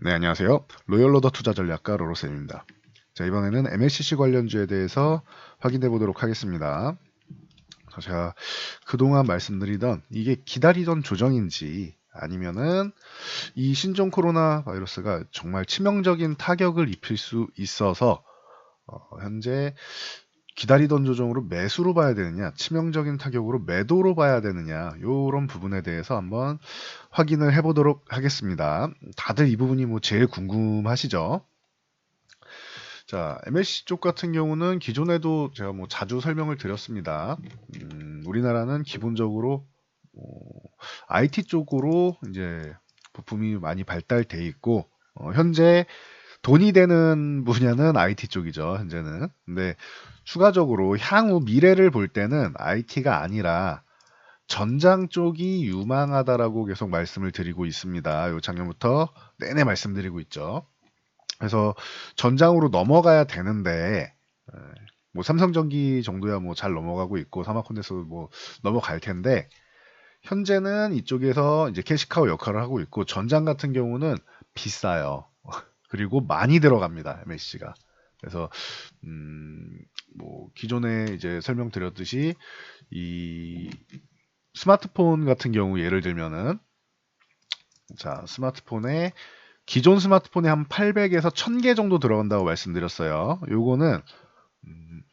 네, 안녕하세요. 로열로더 투자전략가 로로쌤입니다. 자, 이번에는 MLCC 관련주에 대해서 확인해 보도록 하겠습니다. 제가 그동안 말씀드리던 이게 기다리던 조정인지 아니면은 이 신종 코로나 바이러스가 정말 치명적인 타격을 입힐 수 있어서 현재 기다리던 조정으로 매수로 봐야 되느냐, 치명적인 타격으로 매도로 봐야 되느냐, 요런 부분에 대해서 한번 확인을 해보도록 하겠습니다. 다들 이 부분이 뭐 제일 궁금하시죠? 자, MLC 쪽 같은 경우는 기존에도 제가 뭐 자주 설명을 드렸습니다. 우리나라는 기본적으로 어, IT 쪽으로 이제 부품이 많이 발달돼 있고 현재 돈이 되는 분야는 IT 쪽이죠, 현재는. 근데 추가적으로 향후 미래를 볼 때는 IT가 아니라 전장 쪽이 유망하다라고 계속 말씀을 드리고 있습니다. 요 작년부터 내내 말씀드리고 있죠. 그래서 전장으로 넘어가야 되는데 뭐 삼성전기 정도야 뭐 잘 넘어가고 있고 사마콘에서 뭐 넘어갈 텐데 현재는 이쪽에서 이제 캐시카우 역할을 하고 있고 전장 같은 경우는 비싸요. 그리고 많이 들어갑니다. MSC가. 그래서 뭐 기존에 이제 설명드렸듯이 이 스마트폰 같은 경우 예를 들면은 자 스마트폰에 기존 스마트폰에 한 800에서 1000개 정도 들어간다고 말씀드렸어요. 요거는 음,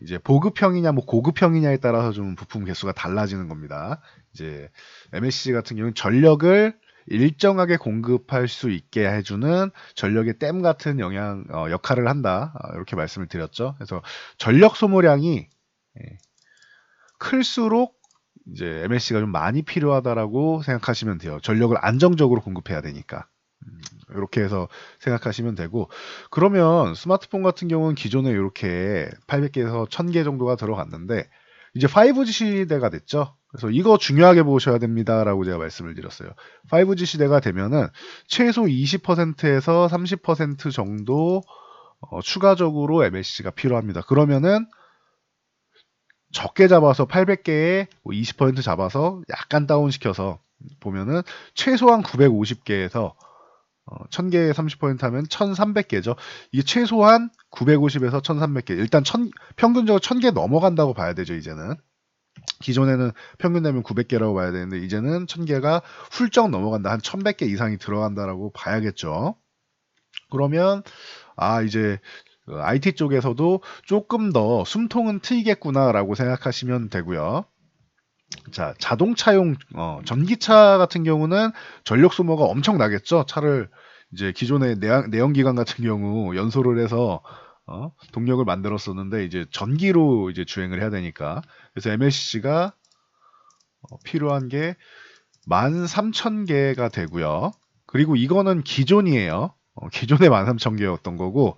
이제 보급형이냐 뭐 고급형이냐에 따라서 좀 부품 개수가 달라지는 겁니다. 이제 MSC 같은 경우는 전력을 일정하게 공급할 수 있게 해주는 전력의 댐 같은 역할을 한다. 이렇게 말씀을 드렸죠. 그래서 전력 소모량이 예, 클수록 이제 MSC가 좀 많이 필요하다라고 생각하시면 돼요. 전력을 안정적으로 공급해야 되니까. 이렇게 해서 생각하시면 되고 그러면 스마트폰 같은 경우는 기존에 이렇게 800개에서 1000개 정도가 들어갔는데 이제 5G 시대가 됐죠. 그래서 이거 중요하게 보셔야 됩니다라고 제가 말씀을 드렸어요. 5G 시대가 되면은 최소 20%에서 30% 정도 추가적으로 MLC가 필요합니다. 그러면은 적게 잡아서 800개에 20% 잡아서 약간 다운시켜서 보면은 최소한 950개에서 1000개에 30% 하면 1300개죠. 이게 최소한 950에서 1300개. 일단 평균적으로 1000개 넘어간다고 봐야 되죠, 이제는. 기존에는 평균 되면 900개라고 봐야 되는데 이제는 1000개가 훌쩍 넘어간다. 한 1100개 이상이 들어간다라고 봐야겠죠. 그러면 이제 IT 쪽에서도 조금 더 숨통은 트이겠구나라고 생각하시면 되고요. 자, 자동차용 전기차 같은 경우는 전력 소모가 엄청 나겠죠. 차를 이제 기존의 내연기관 같은 경우 연소를 해서 동력을 만들었었는데 이제 전기로 이제 주행을 해야 되니까 그래서 MLCC가 필요한 게 13,000개가 되고요. 그리고 이거는 기존이에요. 기존에 13,000개였던 거고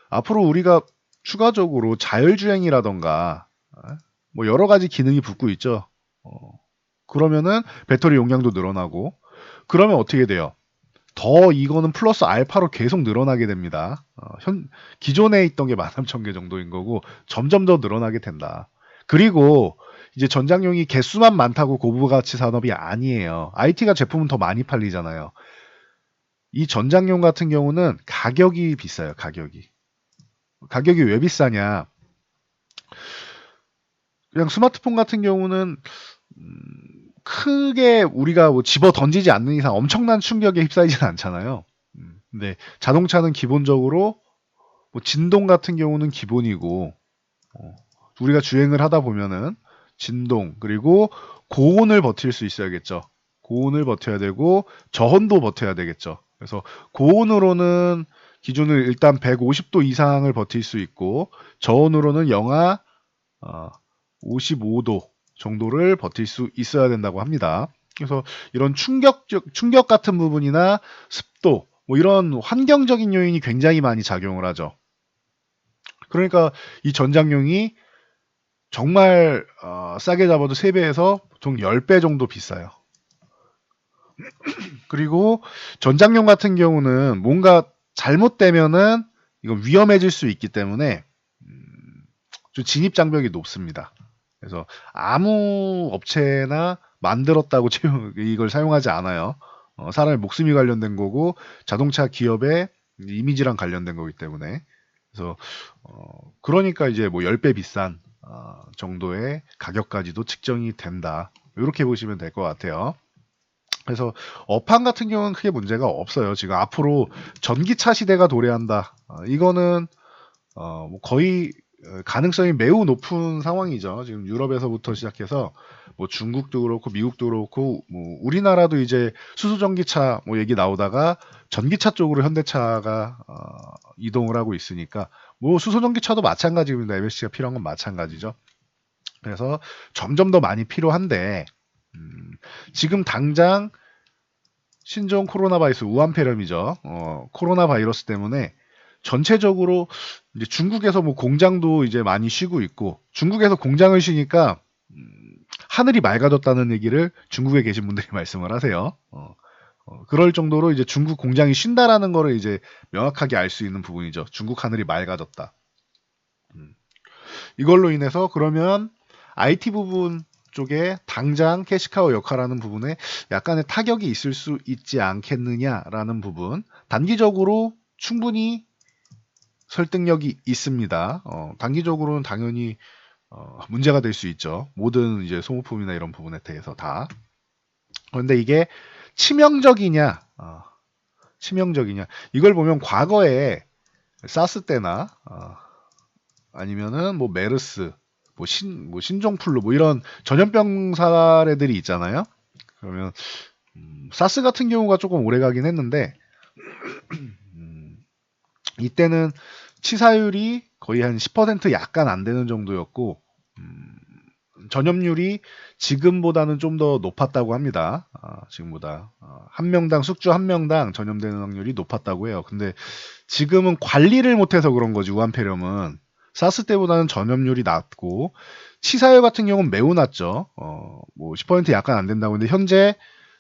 앞으로 우리가 추가적으로 자율주행이라던가 뭐 여러 가지 기능이 붙고 있죠. 어, 그러면은 배터리 용량도 늘어나고 그러면 어떻게 돼요? 더 이거는 플러스 알파로 계속 늘어나게 됩니다. 기존에 있던 게 13,000개 정도인 거고 점점 더 늘어나게 된다. 그리고 이제 전장용이 개수만 많다고 고부가치 산업이 아니에요. IT가 제품은 더 많이 팔리잖아요. 이 전장용 같은 경우는 가격이 비싸요. 가격이 왜 비싸냐? 그냥 스마트폰 같은 경우는 크게 우리가 뭐 집어 던지지 않는 이상 엄청난 충격에 휩싸이지는 않잖아요. 근데 자동차는 기본적으로 뭐 진동 같은 경우는 기본이고 우리가 주행을 하다 보면은 진동 그리고 고온을 버틸 수 있어야겠죠. 고온을 버텨야 되고 저온도 버텨야 되겠죠. 그래서 고온으로는 기준을 일단 150도 이상을 버틸 수 있고 저온으로는 영하 55도 정도를 버틸 수 있어야 된다고 합니다. 그래서 이런 충격 같은 부분이나 습도, 뭐 이런 환경적인 요인이 굉장히 많이 작용을 하죠. 그러니까 이 전장용이 정말 싸게 잡아도 3배에서 보통 10배 정도 비싸요. 그리고 전장용 같은 경우는 뭔가 잘못되면은 이건 위험해질 수 있기 때문에 좀 진입 장벽이 높습니다. 그래서 아무 업체나 만들었다고 이걸 사용하지 않아요. 사람의 목숨이 관련된 거고 자동차 기업의 이미지랑 관련된 거기 때문에 그래서 그러니까 이제 뭐 10배 비싼 정도의 가격까지도 측정이 된다. 이렇게 보시면 될 것 같아요. 그래서 업황 같은 경우는 크게 문제가 없어요. 지금 앞으로 전기차 시대가 도래한다. 이거는 뭐 거의 가능성이 매우 높은 상황이죠. 지금 유럽에서부터 시작해서 뭐 중국도 그렇고 미국도 그렇고 뭐 우리나라도 이제 수소전기차 뭐 얘기 나오다가 전기차 쪽으로 현대차가 이동을 하고 있으니까 뭐 수소전기차도 마찬가지입니다. MLC가 필요한 건 마찬가지죠. 그래서 점점 더 많이 필요한데 지금 당장 신종 코로나 바이러스 우한폐렴이죠. 코로나 바이러스 때문에 전체적으로 이제 중국에서 뭐 공장도 이제 많이 쉬고 있고 중국에서 공장을 쉬니까 하늘이 맑아졌다는 얘기를 중국에 계신 분들이 말씀을 하세요. 그럴 정도로 이제 중국 공장이 쉰다라는 거를 이제 명확하게 알 수 있는 부분이죠. 중국 하늘이 맑아졌다. 이걸로 인해서 그러면 IT 부분 쪽에 당장 캐시카우 역할하는 부분에 약간의 타격이 있을 수 있지 않겠느냐라는 부분 단기적으로 충분히 설득력이 있습니다. 단기적으로는 당연히 문제가 될 수 있죠. 모든 이제 소모품이나 이런 부분에 대해서 다. 그런데 이게 치명적이냐, 치명적이냐. 이걸 보면 과거에 사스 때나 아니면은 뭐 메르스, 뭐 신종플루, 뭐 이런 전염병 사례들이 있잖아요. 그러면 사스 같은 경우가 조금 오래 가긴 했는데 이때는 치사율이 거의 한 10% 약간 안 되는 정도였고 전염률이 지금보다는 좀 더 높았다고 합니다. 지금보다 한 명당 숙주 한 명당 전염되는 확률이 높았다고 해요. 근데 지금은 관리를 못해서 그런 거지. 우한폐렴은 사스 때보다는 전염률이 낮고 치사율 같은 경우는 매우 낮죠. 뭐 10% 약간 안 된다고 했는데 현재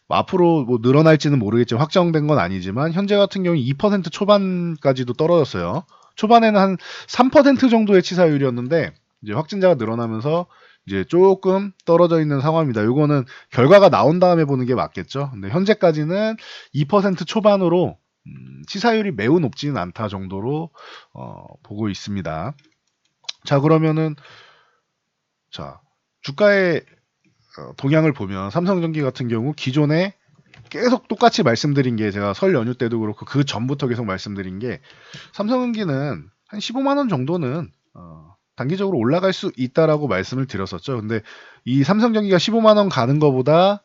뭐 앞으로 뭐 늘어날지는 모르겠지만 확정된 건 아니지만 현재 같은 경우 2% 초반까지도 떨어졌어요. 초반에는 한 3% 정도의 치사율이었는데 이제 확진자가 늘어나면서 이제 조금 떨어져 있는 상황입니다. 이거는 결과가 나온 다음에 보는 게 맞겠죠. 근데 현재까지는 2% 초반으로 치사율이 매우 높지는 않다 정도로 보고 있습니다. 자, 그러면은 자, 주가의 동향을 보면 삼성전기 같은 경우 기존에 계속 똑같이 말씀드린 게 제가 설 연휴 때도 그렇고 그 전부터 계속 말씀드린 게 삼성전기는 한 15만 원 정도는 단기적으로 올라갈 수 있다라고 말씀을 드렸었죠. 근데 이 삼성전기가 15만 원 가는 것보다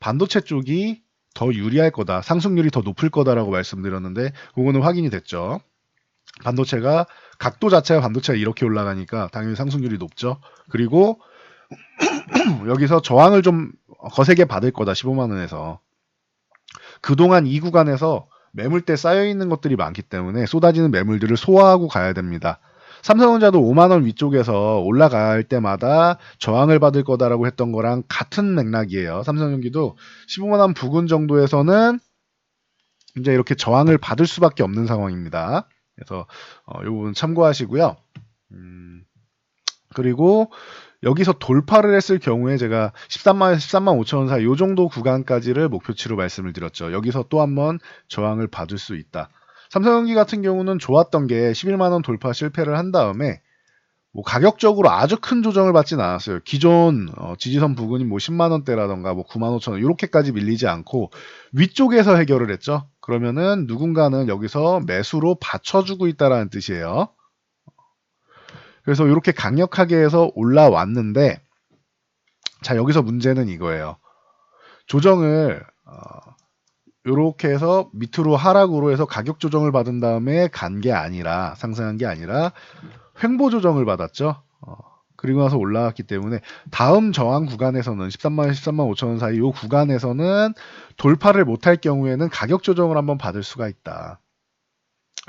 반도체 쪽이 더 유리할 거다. 상승률이 더 높을 거다라고 말씀드렸는데 그거는 확인이 됐죠. 반도체가 각도 자체가 반도체가 이렇게 올라가니까 당연히 상승률이 높죠. 그리고 여기서 저항을 좀 거세게 받을 거다. 15만 원에서. 그동안 이 구간에서 매물대 쌓여있는 것들이 많기 때문에 쏟아지는 매물들을 소화하고 가야 됩니다. 삼성전자도 5만원 위쪽에서 올라갈 때마다 저항을 받을 거다라고 했던 거랑 같은 맥락이에요. 삼성전기도 15만원 부근 정도에서는 이제 이렇게 저항을 받을 수밖에 없는 상황입니다. 그래서 이 부분 참고하시고요. 그리고 여기서 돌파를 했을 경우에 제가 13만 5천 원 사이 이 정도 구간까지를 목표치로 말씀을 드렸죠. 여기서 또 한번 저항을 받을 수 있다. 삼성전기 같은 경우는 좋았던 게 11만 원 돌파 실패를 한 다음에 뭐 가격적으로 아주 큰 조정을 받진 않았어요. 기존 지지선 부근이 뭐 10만 원대라던가 뭐 9만 5천 원 이렇게까지 밀리지 않고 위쪽에서 해결을 했죠. 그러면은 누군가는 여기서 매수로 받쳐주고 있다라는 뜻이에요. 그래서 이렇게 강력하게 해서 올라왔는데 자 여기서 문제는 이거예요. 조정을 이렇게 해서 밑으로 하락으로 해서 가격 조정을 받은 다음에 간 게 아니라 상승한 게 아니라 횡보 조정을 받았죠. 그리고 나서 올라왔기 때문에 다음 저항 구간에서는 13만 5천 원 사이 이 구간에서는 돌파를 못할 경우에는 가격 조정을 한번 받을 수가 있다.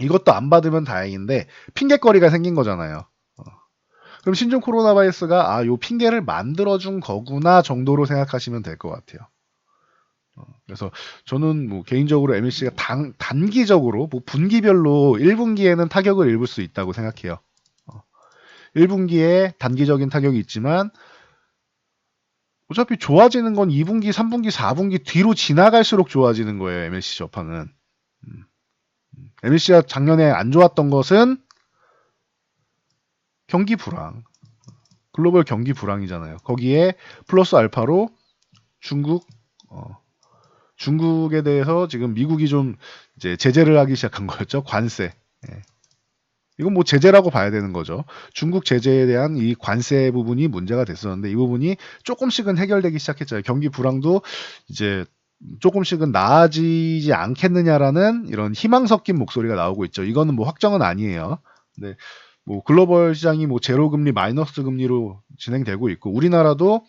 이것도 안 받으면 다행인데 핑계거리가 생긴 거잖아요. 그럼 신종 코로나 바이러스가 요 핑계를 만들어준 거구나 정도로 생각하시면 될 것 같아요. 그래서 저는 뭐 개인적으로 MLC가 단기적으로 뭐 분기별로 1분기에는 타격을 입을 수 있다고 생각해요. 1분기에 단기적인 타격이 있지만 어차피 좋아지는 건 2분기, 3분기, 4분기 뒤로 지나갈수록 좋아지는 거예요. MLC 저판은. MLC가 작년에 안 좋았던 것은 경기 불황, 글로벌 경기 불황이잖아요. 거기에 플러스 알파로 중국, 중국에 대해서 지금 미국이 좀 이제 제재를 하기 시작한 거였죠. 관세. 예. 이건 뭐 제재라고 봐야 되는 거죠. 중국 제재에 대한 이 관세 부분이 문제가 됐었는데 이 부분이 조금씩은 해결되기 시작했잖아요. 경기 불황도 이제 조금씩은 나아지지 않겠느냐라는 이런 희망 섞인 목소리가 나오고 있죠. 이거는 뭐 확정은 아니에요. 네. 뭐 글로벌 시장이 뭐 제로 금리 마이너스 금리로 진행되고 있고 우리나라도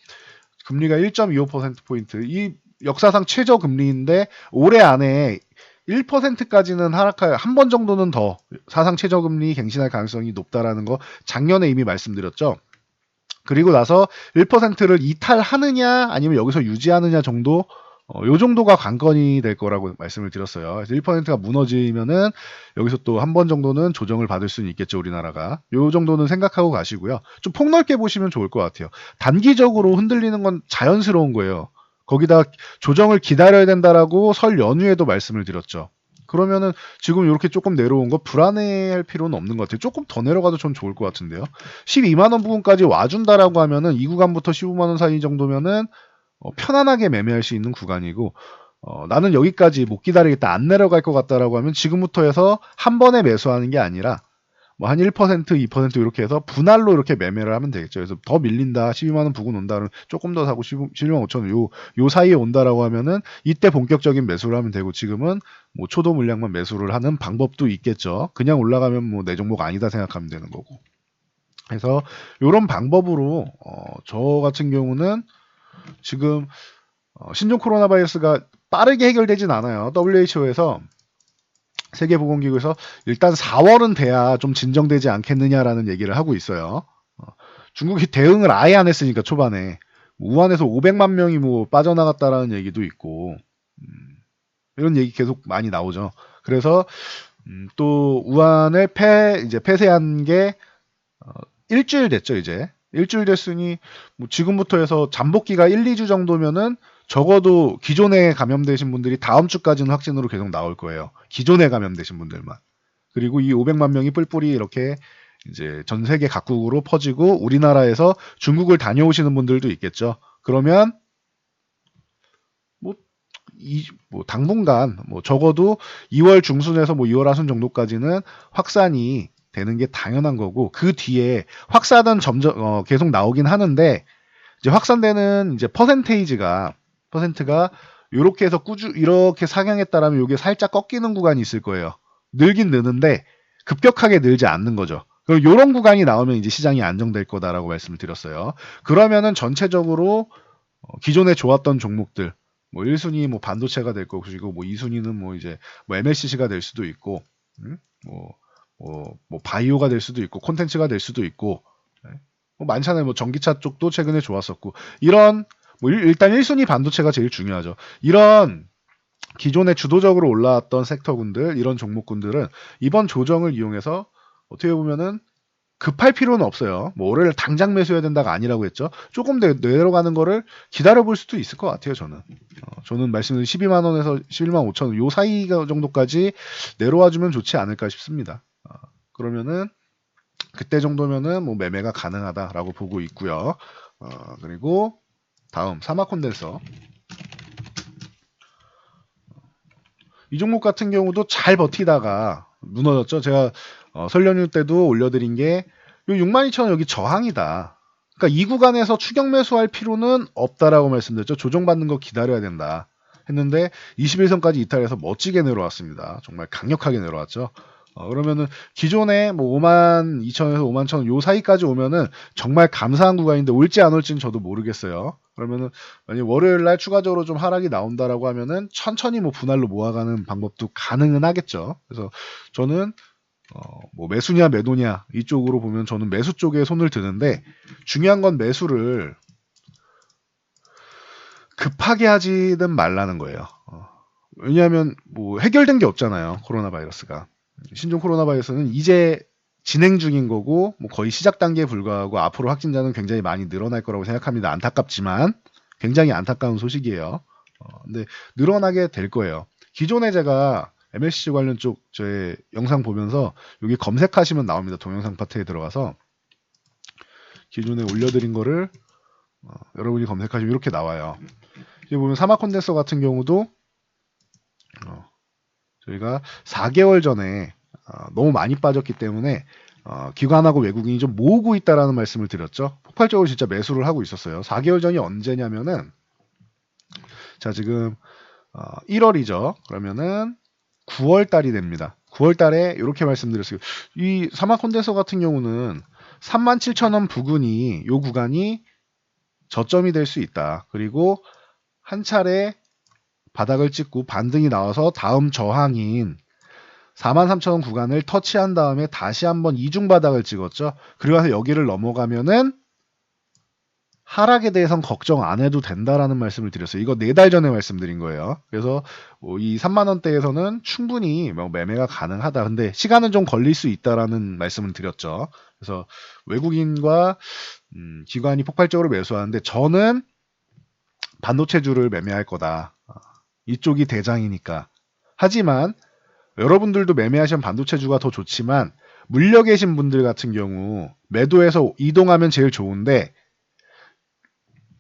금리가 1.25%포인트 이 역사상 최저 금리인데 올해 안에 1%까지는 하락할 한 번 정도는 더 사상 최저금리 갱신할 가능성이 높다라는 거 작년에 이미 말씀드렸죠. 그리고 나서 1%를 이탈하느냐 아니면 여기서 유지하느냐 정도 요 정도가 관건이 될 거라고 말씀을 드렸어요. 그래서 1%가 무너지면은 여기서 또 한 번 정도는 조정을 받을 수는 있겠죠, 우리나라가. 요 정도는 생각하고 가시고요. 좀 폭넓게 보시면 좋을 것 같아요. 단기적으로 흔들리는 건 자연스러운 거예요. 거기다 조정을 기다려야 된다라고 설 연휴에도 말씀을 드렸죠. 그러면은 지금 이렇게 조금 내려온 거 불안해할 필요는 없는 것 같아요. 조금 더 내려가도 전 좋을 것 같은데요. 12만 원 부분까지 와준다라고 하면은 이 구간부터 15만 원 사이 정도면은 편안하게 매매할 수 있는 구간이고 나는 여기까지 못 기다리겠다 안 내려갈 것 같다라고 하면 지금부터 해서 한 번에 매수하는 게 아니라 뭐 한 1%, 2% 이렇게 해서 분할로 이렇게 매매를 하면 되겠죠. 그래서 더 밀린다, 12만 원 부근 온다 그러면 조금 더 사고 11만 5천 원 요 사이에 온다라고 하면은 이때 본격적인 매수를 하면 되고 지금은 뭐 초도 물량만 매수를 하는 방법도 있겠죠. 그냥 올라가면 뭐 내 종목 아니다 생각하면 되는 거고. 그래서 요런 방법으로 저 같은 경우는 지금 신종 코로나 바이러스가 빠르게 해결되진 않아요. WHO에서 세계보건기구에서 일단 4월은 돼야 좀 진정되지 않겠느냐라는 얘기를 하고 있어요. 중국이 대응을 아예 안 했으니까 초반에 우한에서 500만 명이 뭐 빠져나갔다라는 얘기도 있고 이런 얘기 계속 많이 나오죠. 그래서 또 우한을 이제 폐쇄한 게 일주일 됐죠 이제. 일주일 됐으니 뭐 지금부터 해서 잠복기가 1, 2주 정도면은 적어도 기존에 감염되신 분들이 다음 주까지는 확진으로 계속 나올 거예요. 기존에 감염되신 분들만. 그리고 이 500만 명이 뿔뿔이 이렇게 이제 전 세계 각국으로 퍼지고 우리나라에서 중국을 다녀오시는 분들도 있겠죠. 그러면 뭐, 뭐 당분간 뭐 적어도 2월 중순에서 뭐 2월 하순 정도까지는 확산이 되는 게 당연한 거고 그 뒤에 확산은 점점 계속 나오긴 하는데 이제 확산되는 이제 퍼센트가 이렇게 해서 이렇게 상향했다라면 이게 살짝 꺾이는 구간이 있을 거예요. 늘긴 느는데 급격하게 늘지 않는 거죠. 그럼 이런 구간이 나오면 이제 시장이 안정될 거다라고 말씀을 드렸어요. 그러면은 전체적으로 기존에 좋았던 종목들 뭐 1순위 뭐 반도체가 될 것이고 뭐 2순위는 뭐 이제 뭐 MLCC가 될 수도 있고 뭐 바이오가 될 수도 있고 콘텐츠가 될 수도 있고 뭐 많잖아요. 뭐 전기차 쪽도 최근에 좋았었고 이런 뭐 일단 1순위 반도체가 제일 중요하죠. 이런 기존에 주도적으로 올라왔던 섹터군들 이런 종목군들은 이번 조정을 이용해서 어떻게 보면은 급할 필요는 없어요. 뭐 올해를 당장 매수해야 된다가 아니라고 했죠. 조금 내려가는 거를 기다려볼 수도 있을 것 같아요. 저는 말씀드린 12만 원에서 11만 5천 원 요 사이 정도까지 내려와주면 좋지 않을까 싶습니다. 그러면은 그때 정도면은 뭐 매매가 가능하다라고 보고 있고요. 그리고 다음 사마 콘덴서 이 종목 같은 경우도 잘 버티다가 무너졌죠. 제가 설 연휴 때도 올려드린 게 62,000원 여기 저항이다. 그러니까 이 구간에서 추격 매수할 필요는 없다라고 말씀드렸죠. 조정받는 거 기다려야 된다 했는데 21선까지 이탈해서 멋지게 내려왔습니다. 정말 강력하게 내려왔죠. 그러면은 기존에 뭐 52,000원에서 51,000원 요 사이까지 오면은 정말 감사한 구간인데 올지 안 올지는 저도 모르겠어요. 그러면은 만약 월요일 날 추가적으로 좀 하락이 나온다라고 하면은 천천히 뭐 분할로 모아가는 방법도 가능은 하겠죠. 그래서 저는 뭐 매수냐 매도냐 이쪽으로 보면 저는 매수 쪽에 손을 드는데 중요한 건 매수를 급하게 하지는 말라는 거예요. 왜냐하면 뭐 해결된 게 없잖아요. 코로나 바이러스가. 신종 코로나 바이러스는 이제 진행 중인 거고 뭐 거의 시작 단계에 불과하고 앞으로 확진자는 굉장히 많이 늘어날 거라고 생각합니다. 안타깝지만 굉장히 안타까운 소식이에요. 근데 늘어나게 될 거예요. 기존에 제가 MLCC 관련 쪽 제 영상 보면서 여기 검색하시면 나옵니다. 동영상 파트에 들어가서 기존에 올려드린 거를 여러분이 검색하시면 이렇게 나와요. 여기 보면 사막 콘덴서 같은 경우도 저희가 4개월 전에 너무 많이 빠졌기 때문에 기관하고 외국인이 좀 모으고 있다라는 말씀을 드렸죠. 폭발적으로 진짜 매수를 하고 있었어요. 4개월 전이 언제냐면은 자 지금 1월이죠. 그러면은 9월 달이 됩니다. 9월 달에 이렇게 말씀드렸어요. 이 사막 콘덴서 같은 경우는 37,000원 부근이 요 구간이 저점이 될 수 있다. 그리고 한 차례 바닥을 찍고 반등이 나와서 다음 저항인 43,000원 구간을 터치한 다음에 다시 한번 이중 바닥을 찍었죠. 그리고 나서 여기를 넘어가면은 하락에 대해선 걱정 안 해도 된다라는 말씀을 드렸어요. 이거 4달 전에 말씀드린 거예요. 그래서 이 3만원대에서는 충분히 매매가 가능하다. 근데 시간은 좀 걸릴 수 있다라는 말씀을 드렸죠. 그래서 외국인과 기관이 폭발적으로 매수하는데 저는 반도체주를 매매할 거다. 이쪽이 대장이니까. 하지만 여러분들도 매매하시면 반도체주가 더 좋지만 물려 계신 분들 같은 경우 매도해서 이동하면 제일 좋은데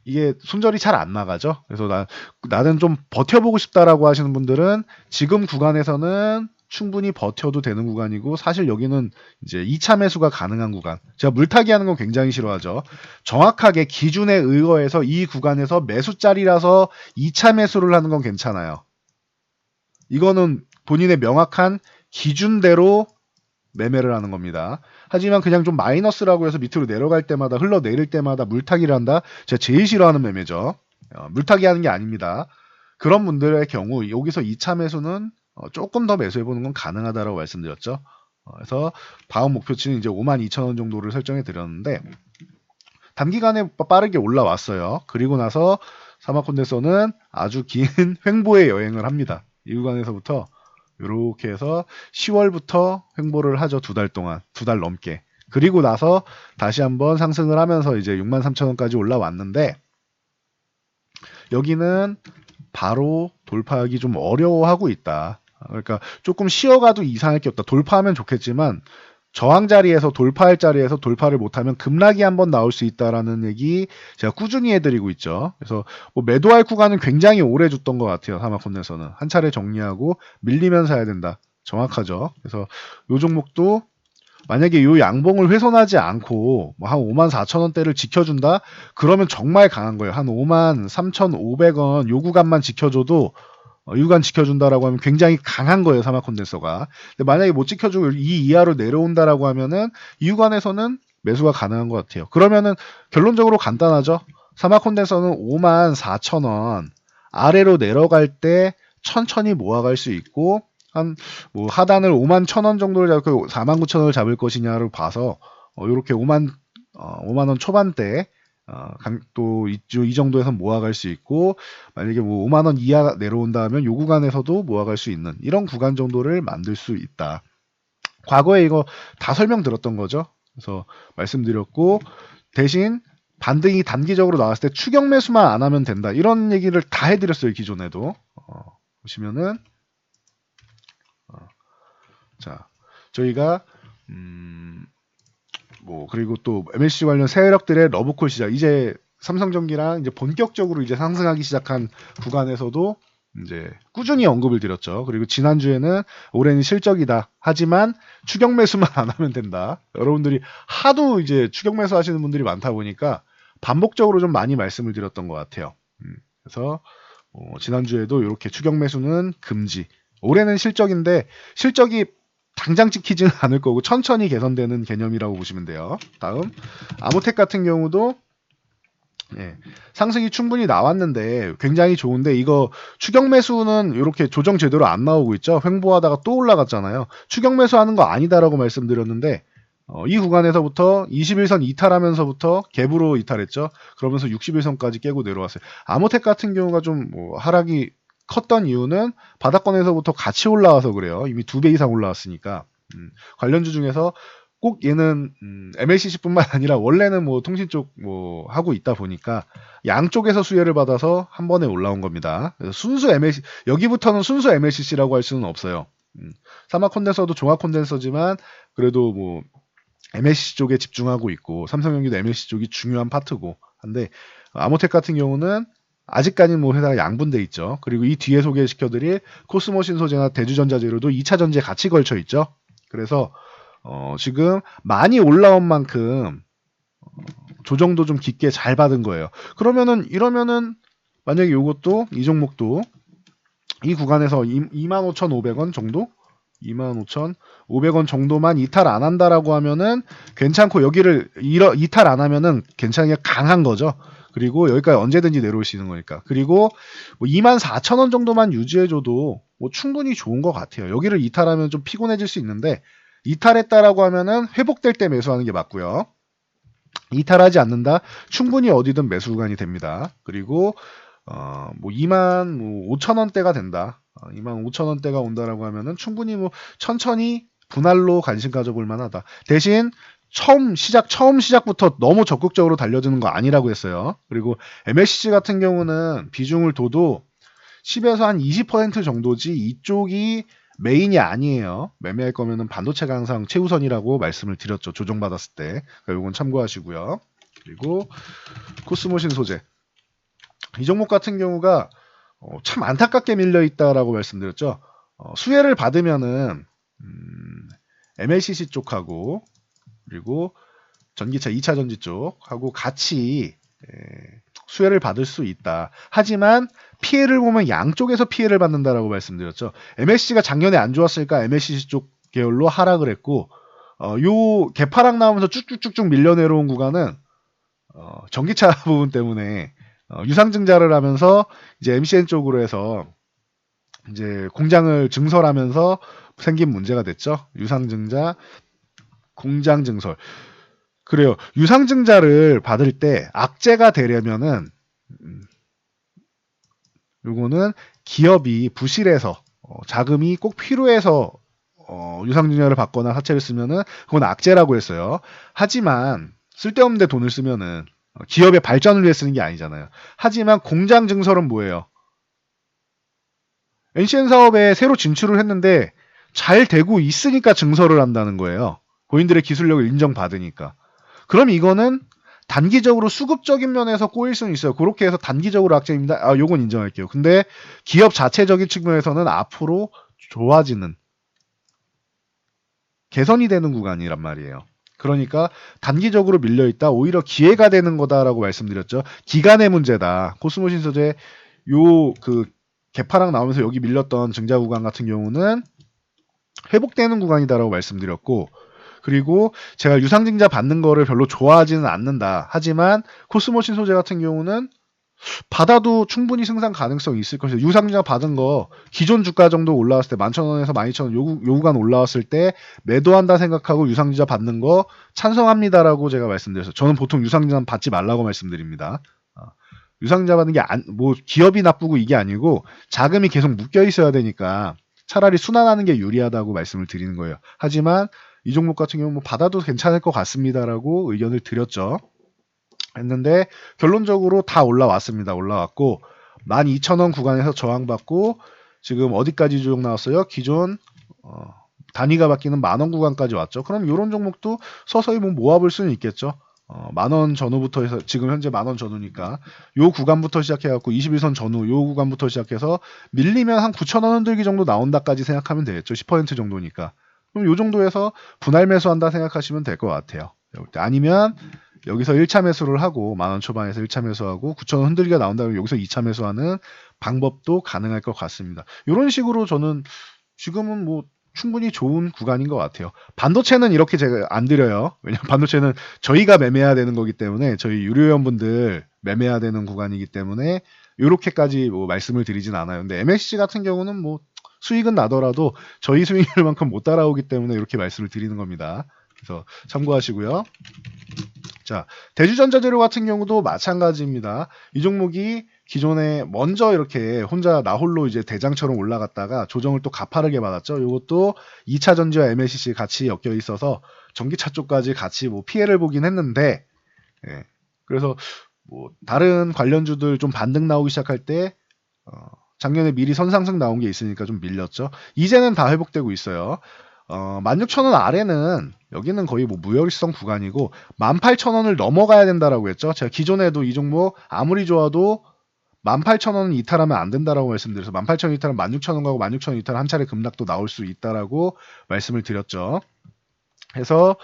이게 손절이 잘 안 나가죠. 그래서 나는 좀 버텨보고 싶다라고 하시는 분들은 지금 구간에서는 충분히 버텨도 되는 구간이고 사실 여기는 이제 2차 매수가 가능한 구간. 제가 물타기 하는 건 굉장히 싫어하죠. 정확하게 기준에 의거해서 이 구간에서 매수짜리라서 2차 매수를 하는 건 괜찮아요. 이거는 본인의 명확한 기준대로 매매를 하는 겁니다. 하지만 그냥 좀 마이너스라고 해서 밑으로 내려갈 때마다 흘러내릴 때마다 물타기를 한다. 제가 제일 싫어하는 매매죠. 물타기 하는 게 아닙니다. 그런 분들의 경우 여기서 2차 매수는 조금 더 매수해보는 건 가능하다라고 말씀드렸죠. 그래서 다음 목표치는 이제 52,000원 정도를 설정해 드렸는데 단기간에 빠르게 올라왔어요. 그리고 나서 사마콘덴서는 아주 긴 횡보의 여행을 합니다. 이 구간에서부터 이렇게 해서 10월부터 횡보를 하죠. 2달 동안, 2달 넘게. 그리고 나서 다시 한번 상승을 하면서 이제 63,000원까지 올라왔는데 여기는 바로 돌파하기 좀 어려워하고 있다. 그러니까 조금 쉬어가도 이상할 게 없다. 돌파하면 좋겠지만 저항 자리에서 돌파할 자리에서 돌파를 못하면 급락이 한번 나올 수 있다라는 얘기 제가 꾸준히 해드리고 있죠. 그래서 뭐 매도할 구간은 굉장히 오래 줬던 것 같아요. 사마콘에서는 한 차례 정리하고 밀리면 사야 된다. 정확하죠. 그래서 이 종목도 만약에 이 양봉을 훼손하지 않고 뭐 한 54,000원대를 지켜준다? 그러면 정말 강한 거예요. 한 53,500원 요 구간만 지켜줘도 이 구간 지켜준다라고 하면 굉장히 강한 거예요. 사마콘덴서가. 근데 만약에 못 지켜주고 이 이하로 내려온다라고 하면은 이 구간에서는 매수가 가능한 것 같아요. 그러면은 결론적으로 간단하죠. 사마콘덴서는 54,000원 아래로 내려갈 때 천천히 모아갈 수 있고 한 뭐 하단을 51,000원 정도를 잡고 49,000원을 잡을 것이냐를 봐서 이렇게 5만원 초반대 또 이 정도에서 모아갈 수 있고 만약에 뭐 5만원 이하 내려온다 하면 요 구간에서도 모아갈 수 있는 이런 구간 정도를 만들 수 있다. 과거에 이거 다 설명드렸던 거죠. 그래서 말씀드렸고 대신 반등이 단기적으로 나왔을 때 추격 매수만 안 하면 된다. 이런 얘기를 다 해드렸어요. 기존에도. 보시면은 자 저희가 뭐 그리고 또 MLCC 관련 세력들의 러브콜 시작 이제 삼성전기랑 이제 본격적으로 이제 상승하기 시작한 구간에서도 이제 꾸준히 언급을 드렸죠. 그리고 지난주에는 올해는 실적이다. 하지만 추격 매수만 안 하면 된다. 여러분들이 하도 이제 추격 매수 하시는 분들이 많다 보니까 반복적으로 좀 많이 말씀을 드렸던 것 같아요. 그래서 지난주에도 이렇게 추격 매수는 금지. 올해는 실적인데 실적이 당장 찍히지는 않을 거고 천천히 개선되는 개념이라고 보시면 돼요. 다음 아모텍 같은 경우도 상승이 충분히 나왔는데 굉장히 좋은데 이거 추격 매수는 이렇게 조정 제대로 안 나오고 있죠. 횡보하다가 또 올라갔잖아요. 추격 매수하는 거 아니다라고 말씀드렸는데 이 구간에서부터 21선 이탈하면서부터 갭으로 이탈했죠. 그러면서 61선까지 깨고 내려왔어요. 아모텍 같은 경우가 좀 뭐 하락이 컸던 이유는 바닥권에서부터 같이 올라와서 그래요. 이미 2배 이상 올라왔으니까 관련주 중에서 꼭 얘는 MLCC뿐만 아니라 원래는 뭐 통신 쪽 뭐 하고 있다 보니까 양쪽에서 수혜를 받아서 한 번에 올라온 겁니다. 그래서 순수 MLC 여기부터는 순수 MLCC라고 할 수는 없어요. 사막 콘덴서도 종합 콘덴서지만 그래도 뭐 MLCC 쪽에 집중하고 있고 삼성전기도 MLCC 쪽이 중요한 파트고 한데 아모텍 같은 경우는 아직까지는 뭐 회사가 양분돼 있죠. 그리고 이 뒤에 소개시켜드릴 코스모 신소재나 대주전자 재료도 2차 전지에 같이 걸쳐 있죠. 그래서 지금 많이 올라온 만큼 조정도 좀 깊게 잘 받은 거예요. 이러면은 만약에 요것도 이 종목도 이 구간에서 25,500원 정도? 25,500원 정도만 이탈 안 한다라고 하면은 괜찮고 여기를 이탈 안 하면은 괜찮게 강한 거죠. 그리고 여기까지 언제든지 내려올 수 있는 거니까. 그리고 뭐 24,000원 정도만 유지해줘도 뭐 충분히 좋은 것 같아요. 여기를 이탈하면 좀 피곤해질 수 있는데 이탈했다라고 하면은 회복될 때 매수하는 게 맞고요. 이탈하지 않는다. 충분히 어디든 매수 구간이 됩니다. 그리고 뭐 25,000원대가 된다. 25,000원대가 온다라고 하면은 충분히 뭐 천천히 분할로 관심 가져볼 만하다. 대신 처음 시작부터 너무 적극적으로 달려드는 거 아니라고 했어요. 그리고 MLCC 같은 경우는 비중을 둬도 10에서 한 20% 정도지 이쪽이 메인이 아니에요. 매매할 거면은 반도체가 항상 최우선이라고 말씀을 드렸죠. 조정받았을 때. 그러니까 이건 참고하시고요. 그리고 코스모신 소재. 이 종목 같은 경우가 참 안타깝게 밀려 있다라고 말씀드렸죠. 수혜를 받으면은 MLCC 쪽하고 그리고 전기차 2차 전지 쪽하고 같이 수혜를 받을 수 있다. 하지만 피해를 보면 양쪽에서 피해를 받는다라고 말씀드렸죠. MLCC가 작년에 안 좋았으니까 MLCC 쪽 계열로 하락을 했고 요 개파락 나오면서 쭉쭉쭉쭉 밀려 내려온 구간은 전기차 부분 때문에 유상증자를 하면서 이제 MCN 쪽으로 해서 이제 공장을 증설하면서 생긴 문제가 됐죠. 유상증자, 공장 증설. 그래요. 유상증자를 받을 때 악재가 되려면은 요거는 기업이 부실해서 자금이 꼭 필요해서 유상증자를 받거나 사채를 쓰면은 그건 악재라고 했어요. 하지만 쓸데없는 데 돈을 쓰면은 기업의 발전을 위해 쓰는 게 아니잖아요. 하지만 공장 증설은 뭐예요? NCN 사업에 새로 진출을 했는데 잘 되고 있으니까 증설을 한다는 거예요. 본인들의 기술력을 인정받으니까. 그럼 이거는 단기적으로 수급적인 면에서 꼬일 수는 있어요. 그렇게 해서 단기적으로 악재입니다. 요건 인정할게요. 근데 기업 자체적인 측면에서는 앞으로 좋아지는 개선이 되는 구간이란 말이에요. 그러니까 단기적으로 밀려있다 오히려 기회가 되는 거다라고 말씀드렸죠. 기간의 문제다. 코스모 신소재 요 그 개파락 나오면서 여기 밀렸던 증자 구간 같은 경우는 회복되는 구간이다라고 말씀드렸고 그리고 제가 유상증자 받는 거를 별로 좋아하지는 않는다. 하지만 코스모 신소재 같은 경우는 받아도 충분히 승산 가능성이 있을 것이다. 유상증자 받은 거 기존 주가 정도 올라왔을 때 11,000원에서 12,000원 요 구간 올라왔을 때 매도한다 생각하고 유상증자 받는 거 찬성합니다라고 제가 말씀드렸어요. 저는 보통 유상증자 받지 말라고 말씀드립니다. 유상증자 받는 게 뭐 기업이 나쁘고 이게 아니고 자금이 계속 묶여 있어야 되니까 차라리 순환하는 게 유리하다고 말씀을 드리는 거예요. 하지만 이 종목 같은 경우는 뭐 받아도 괜찮을 것 같습니다라고 의견을 드렸죠. 했는데 결론적으로 다 올라왔습니다. 올라왔고 12,000원 구간에서 저항받고 지금 어디까지 조정 나왔어요? 기존 단위가 바뀌는 만원 구간까지 왔죠. 그럼 이런 종목도 서서히 뭐 모아볼 수는 있겠죠. 만원 전후부터 해서 지금 현재 만원 전후니까 요 구간부터 시작해갖고 21선 전후 요 구간부터 시작해서 밀리면 한 9,000원 흔들기 정도 나온다까지 생각하면 되겠죠. 10% 정도니까. 그럼 요 정도에서 분할 매수한다 생각하시면 될 것 같아요. 아니면 여기서 1차 매수를 하고 만원 초반에서 1차 매수하고 9,000원 흔들기가 나온다면 여기서 2차 매수하는 방법도 가능할 것 같습니다. 이런 식으로 저는 지금은 뭐 충분히 좋은 구간인 것 같아요. 반도체는 이렇게 제가 안 드려요. 왜냐면 반도체는 저희가 매매해야 되는 거기 때문에 저희 유료회원분들 매매해야 되는 구간이기 때문에 이렇게까지 뭐 말씀을 드리진 않아요. 근데 MLCC 같은 경우는 뭐 수익은 나더라도 저희 수익률만큼 못 따라오기 때문에 이렇게 말씀을 드리는 겁니다. 그래서 참고하시고요. 자, 대주전자재료 같은 경우도 마찬가지입니다. 이 종목이 기존에 먼저 이렇게 혼자 나홀로 이제 대장처럼 올라갔다가 조정을 또 가파르게 받았죠. 이것도 2차 전지와 MLCC 같이 엮여 있어서 전기차 쪽까지 같이 뭐 피해를 보긴 했는데, 예. 그래서 뭐 다른 관련주들 좀 반등 나오기 시작할 때 작년에 미리 선상승 나온 게 있으니까 좀 밀렸죠. 이제는 다 회복되고 있어요. 16,000원 아래는 여기는 거의 뭐 무혈성 구간이고 18,000원을 넘어가야 된다라고 했죠. 제가 기존에도 이 종목 아무리 좋아도 18,000원은 이탈하면 안 된다라고 말씀드려서 18,000원 이탈하면 16,000원 가고 16,000원 이탈 한 차례 급락도 나올 수 있다라고 말씀을 드렸죠. 해서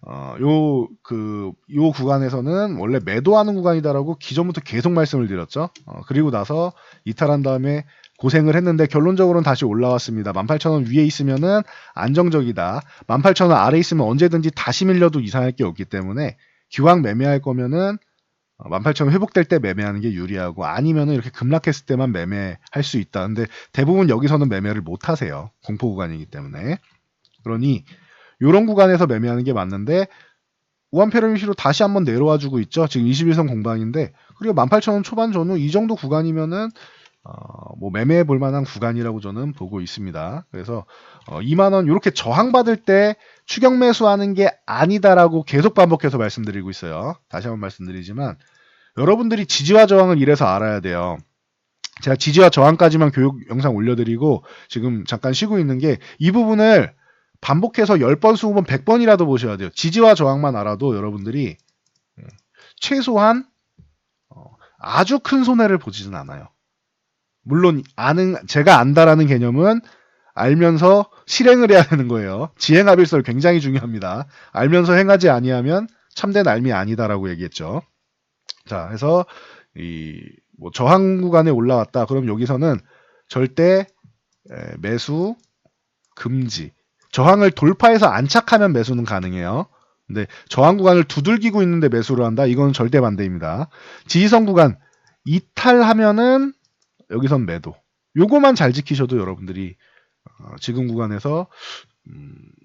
요 구간에서는 원래 매도하는 구간이다라고 기존부터 계속 말씀을 드렸죠. 그리고 나서 이탈한 다음에 고생을 했는데 결론적으로는 다시 올라왔습니다. 18,000원 위에 있으면은 안정적이다. 18,000원 아래 있으면 언제든지 다시 밀려도 이상할 게 없기 때문에 기왕 매매할 거면은 18,000원 회복될 때 매매하는 게 유리하고 아니면은 이렇게 급락했을 때만 매매할 수 있다. 근데 대부분 여기서는 매매를 못 하세요. 공포 구간이기 때문에. 그러니 이런 구간에서 매매하는 게 맞는데 우한페르미시로 다시 한번 내려와 주고 있죠. 지금 21선 공방인데 그리고 18,000원 초반 전후 이 정도 구간이면은 뭐 매매해 볼 만한 구간이라고 저는 보고 있습니다. 그래서 2만 원 이렇게 저항받을 때 추격 매수하는 게 아니다라고 계속 반복해서 말씀드리고 있어요. 다시 한번 말씀드리지만 여러분들이 지지와 저항을 이래서 알아야 돼요. 제가 지지와 저항까지만 교육 영상 올려드리고 지금 잠깐 쉬고 있는 게 이 부분을 반복해서 10번, 20번, 100번이라도 보셔야 돼요. 지지와 저항만 알아도 여러분들이 최소한 아주 큰 손해를 보지는 않아요. 물론 제가 안다라는 개념은 알면서 실행을 해야 되는 거예요. 지행합일설 굉장히 중요합니다. 알면서 행하지 아니하면 참된 알미 아니다라고 얘기했죠. 자, 해서 뭐 저항 구간에 올라왔다. 그럼 여기서는 절대 매수 금지. 저항을 돌파해서 안착하면 매수는 가능해요. 근데 저항 구간을 두들기고 있는데 매수를 한다? 이건 절대 반대입니다. 지지선 구간 이탈하면은 여기선 매도. 요거만 잘 지키셔도 여러분들이 지금 구간에서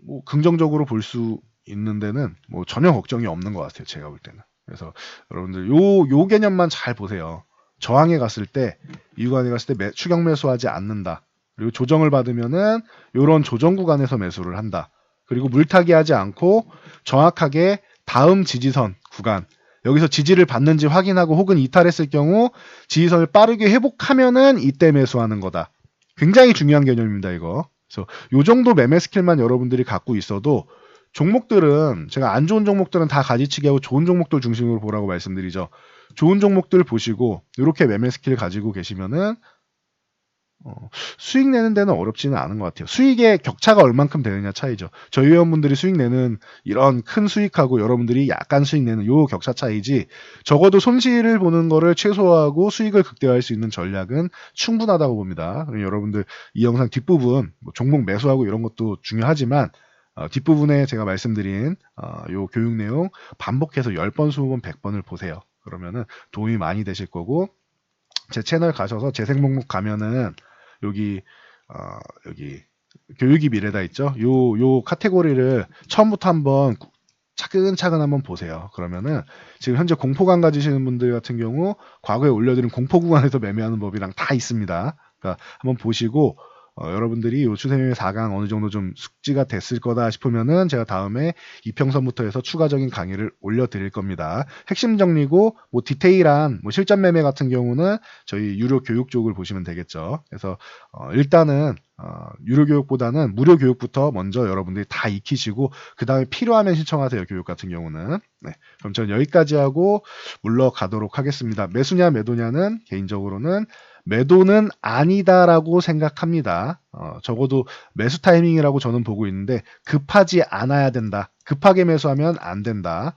뭐 긍정적으로 볼 수 있는 데는 뭐 전혀 걱정이 없는 것 같아요. 제가 볼 때는. 그래서 여러분들 요 개념만 잘 보세요. 저항에 갔을 때 이 구간에 갔을 때 추격 매수하지 않는다. 그리고 조정을 받으면은 요런 조정 구간에서 매수를 한다. 그리고 물타기 하지 않고 정확하게 다음 지지선 구간 여기서 지지를 받는지 확인하고 혹은 이탈했을 경우 지지선을 빠르게 회복하면은 이때 매수하는 거다. 굉장히 중요한 개념입니다, 이거. 그래서 요 정도 매매 스킬만 여러분들이 갖고 있어도 종목들은 제가 안 좋은 종목들은 다 가지치기 하고 좋은 종목들 중심으로 보라고 말씀드리죠. 좋은 종목들 보시고 이렇게 매매 스킬 가지고 계시면은 수익 내는 데는 어렵지는 않은 것 같아요. 수익의 격차가 얼만큼 되느냐 차이죠. 저희 회원분들이 수익 내는 이런 큰 수익하고 여러분들이 약간 수익 내는 요 격차 차이지 적어도 손실을 보는 거를 최소화하고 수익을 극대화할 수 있는 전략은 충분하다고 봅니다. 여러분들 이 영상 뒷부분 뭐 종목 매수하고 이런 것도 중요하지만 뒷부분에 제가 말씀드린 요 교육 내용 반복해서 10번, 20번, 100번을 보세요. 그러면은 도움이 많이 되실 거고 제 채널 가셔서 재생 목록 가면은 여기 교육이 미래다 있죠. 요 카테고리를 처음부터 한번 차근차근 한번 보세요. 그러면은 지금 현재 공포감 가지시는 분들 같은 경우 과거에 올려드린 공포 구간에서 매매하는 법이랑 다 있습니다. 그러니까 한번 보시고 여러분들이 요 추세매매 4강 어느 정도 좀 숙지가 됐을 거다 싶으면은 제가 다음에 이평선부터 해서 추가적인 강의를 올려드릴 겁니다. 핵심 정리고 뭐 디테일한 뭐 실전 매매 같은 경우는 저희 유료 교육 쪽을 보시면 되겠죠. 그래서 일단은 유료 교육보다는 무료 교육부터 먼저 여러분들이 다 익히시고 그 다음에 필요하면 신청하세요. 교육 같은 경우는. 네, 그럼 저는 여기까지 하고 물러가도록 하겠습니다. 매수냐 매도냐는 개인적으로는 매도는 아니다라고 생각합니다. 적어도 매수 타이밍이라고 저는 보고 있는데 급하지 않아야 된다. 급하게 매수하면 안 된다.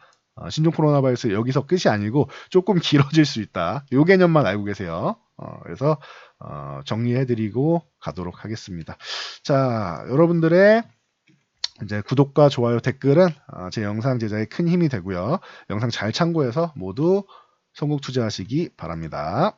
신종 코로나 바이러스 여기서 끝이 아니고 조금 길어질 수 있다. 요 개념만 알고 계세요. 그래서 정리해드리고 가도록 하겠습니다. 자, 여러분들의 이제 구독과 좋아요, 댓글은 제 영상 제작에 큰 힘이 되고요. 영상 잘 참고해서 모두 성공 투자하시기 바랍니다.